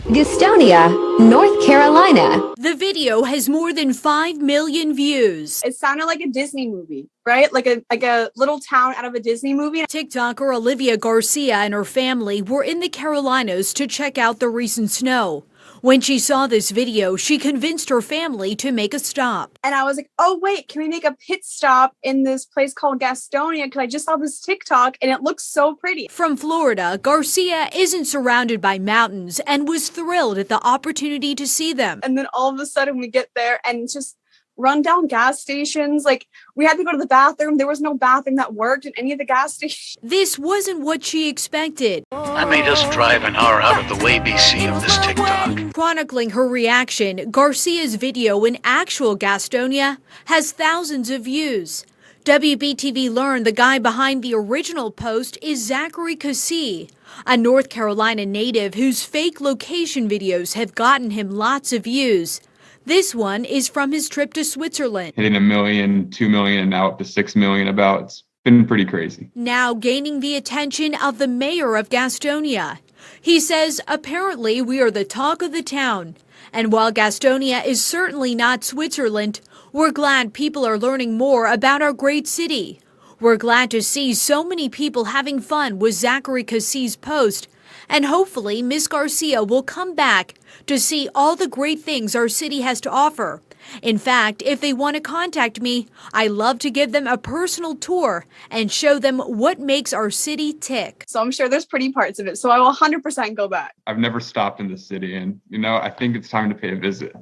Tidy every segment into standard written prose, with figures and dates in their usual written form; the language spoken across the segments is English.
Gastonia, North Carolina. The video has more than 5 million views. It sounded like a Disney movie, right? Like a little town out of a Disney movie. TikToker Olivia Garcia and her family were in the Carolinas to check out the recent snow. When she saw this video, she convinced her family to make a stop. And I was like, oh, wait, can we make a pit stop in this place called Gastonia? Because I just saw this TikTok and it looks so pretty. From Florida, Garcia isn't surrounded by mountains and was thrilled at the opportunity to see them. And then all of a sudden we get there and just run down gas stations. Like, we had to go to the bathroom. There was no bathroom that worked in any of the gas stations. This wasn't what she expected. I made us drive an hour out of the way BC of this TikTok. Chronicling her reaction, Garcia's video in actual Gastonia has thousands of views. WBTV learned the guy behind the original post is Zachary Cassie, a North Carolina native whose fake location videos have gotten him lots of views. This one is from his trip to Switzerland. Hitting 1 million, 2 million, and now up to 6 million about. It's been pretty crazy. Now gaining the attention of the mayor of Gastonia. He says, apparently we are the talk of the town. And while Gastonia is certainly not Switzerland, we're glad people are learning more about our great city. We're glad to see so many people having fun with Zachary Cassie's post. And hopefully Miss Garcia will come back to see all the great things our city has to offer. In fact, if they want to contact me, I love to give them a personal tour and show them what makes our city tick. So I'm sure there's pretty parts of it. So I will 100% go back. I've never stopped in the city and, I think it's time to pay a visit.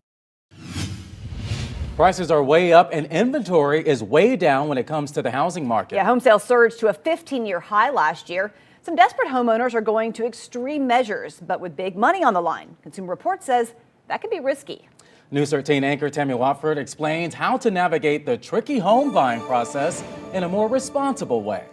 Prices are way up and inventory is way down when it comes to the housing market. Yeah, home sales surged to a 15-year high last year. Some desperate homeowners are going to extreme measures, but with big money on the line. Consumer Reports says that could be risky. News 13 anchor Tammy Watford explains how to navigate the tricky home buying process in a more responsible way.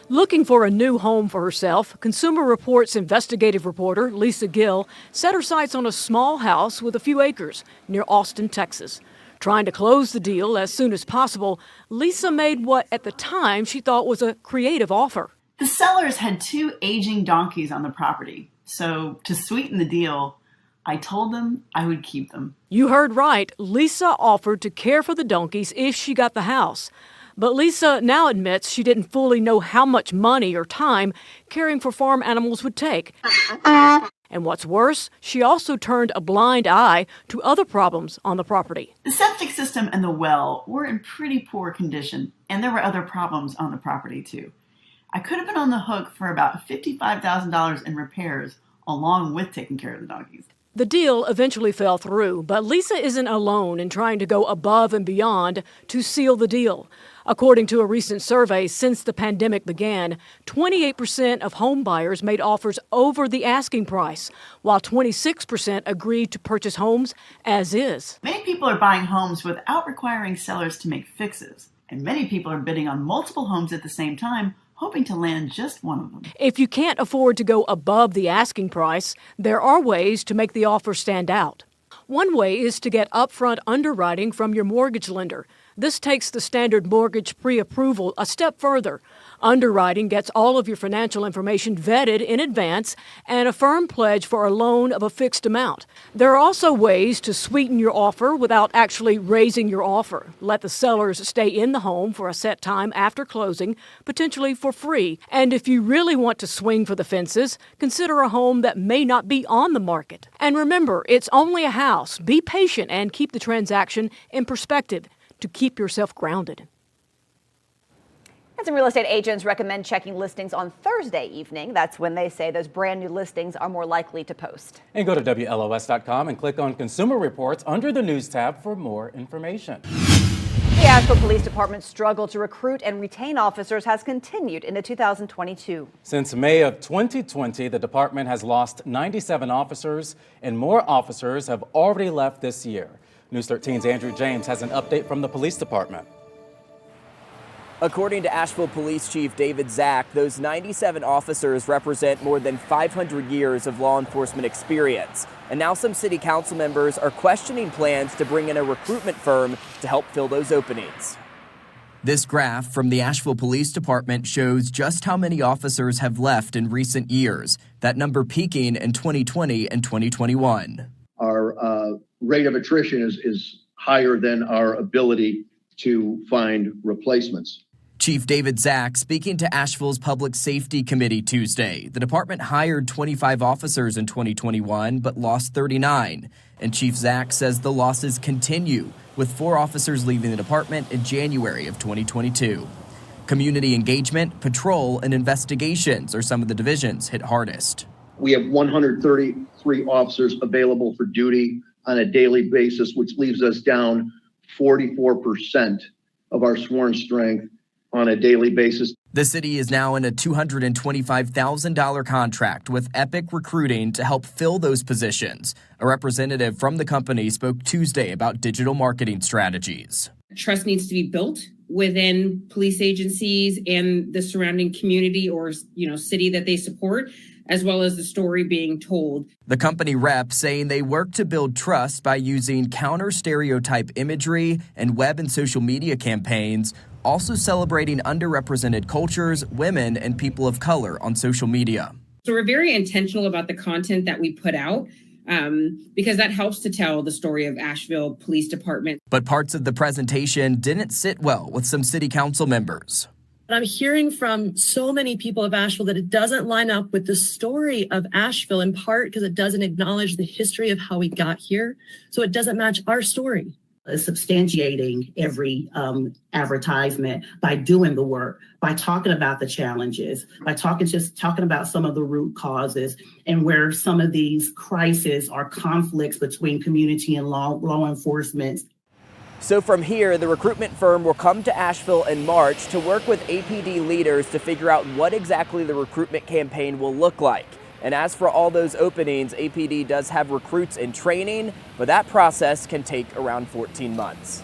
Looking for a new home for herself, Consumer Reports investigative reporter Lisa Gill set her sights on a small house with a few acres near Austin, Texas. Trying to close the deal as soon as possible, Lisa made what at the time she thought was a creative offer. The sellers had 2 aging donkeys on the property, so to sweeten the deal, I told them I would keep them. You heard right. Lisa offered to care for the donkeys if she got the house. But Lisa now admits she didn't fully know how much money or time caring for farm animals would take. And what's worse, she also turned a blind eye to other problems on the property. The septic system and the well were in pretty poor condition, and there were other problems on the property too. I could have been on the hook for about $55,000 in repairs, along with taking care of the donkeys. The deal eventually fell through, but Lisa isn't alone in trying to go above and beyond to seal the deal. According to a recent survey since the pandemic began, 28% of home buyers made offers over the asking price, while 26% agreed to purchase homes as is. Many people are buying homes without requiring sellers to make fixes, and many people are bidding on multiple homes at the same time, hoping to land just one of them. If you can't afford to go above the asking price, there are ways to make the offer stand out. One way is to get upfront underwriting from your mortgage lender. This takes the standard mortgage pre-approval a step further. Underwriting gets all of your financial information vetted in advance and a firm pledge for a loan of a fixed amount. There are also ways to sweeten your offer without actually raising your offer. Let the sellers stay in the home for a set time after closing, potentially for free. And if you really want to swing for the fences, consider a home that may not be on the market. And remember, it's only a house. Be patient and keep the transaction in perspective to keep yourself grounded. And some real estate agents recommend checking listings on Thursday evening. That's when they say those brand new listings are more likely to post. And go to WLOS.com and click on Consumer Reports under the News tab for more information. The Asheville Police Department's struggle to recruit and retain officers has continued into 2022. Since May of 2020, the department has lost 97 officers, and more officers have already left this year. News 13's Andrew James has an update from the police department. According to Asheville Police Chief David Zach, those 97 officers represent more than 500 years of law enforcement experience. And now some city council members are questioning plans to bring in a recruitment firm to help fill those openings. This graph from the Asheville Police Department shows just how many officers have left in recent years, that number peaking in 2020 and 2021. Our rate of attrition is higher than our ability to find replacements. Chief David Zach speaking to Asheville's Public Safety Committee Tuesday. The department hired 25 officers in 2021, but lost 39. And Chief Zach says the losses continue, with 4 officers leaving the department in January of 2022. Community engagement, patrol, and investigations are some of the divisions hit hardest. We have 133 officers available for duty on a daily basis, which leaves us down 44% of our sworn strength on a daily basis. The city is now in a $225,000 contract with Epic Recruiting to help fill those positions. A representative from the company spoke Tuesday about digital marketing strategies. Trust needs to be built within police agencies and the surrounding community or, city that they support, as well as the story being told. The company rep saying they work to build trust by using counter-stereotype imagery and web and social media campaigns, also celebrating underrepresented cultures, women, and people of color on social media. So we're very intentional about the content that we put out because that helps to tell the story of Asheville Police Department. But parts of the presentation didn't sit well with some city council members. I'm hearing from so many people of Asheville that it doesn't line up with the story of Asheville, in part because it doesn't acknowledge the history of how we got here. So it doesn't match our story. Substantiating every advertisement by doing the work, by talking about the challenges, by talking about some of the root causes and where some of these crises are conflicts between community and law enforcement. So from here, the recruitment firm will come to Asheville in March to work with APD leaders to figure out what exactly the recruitment campaign will look like. And as for all those openings, APD does have recruits in training, but that process can take around 14 months.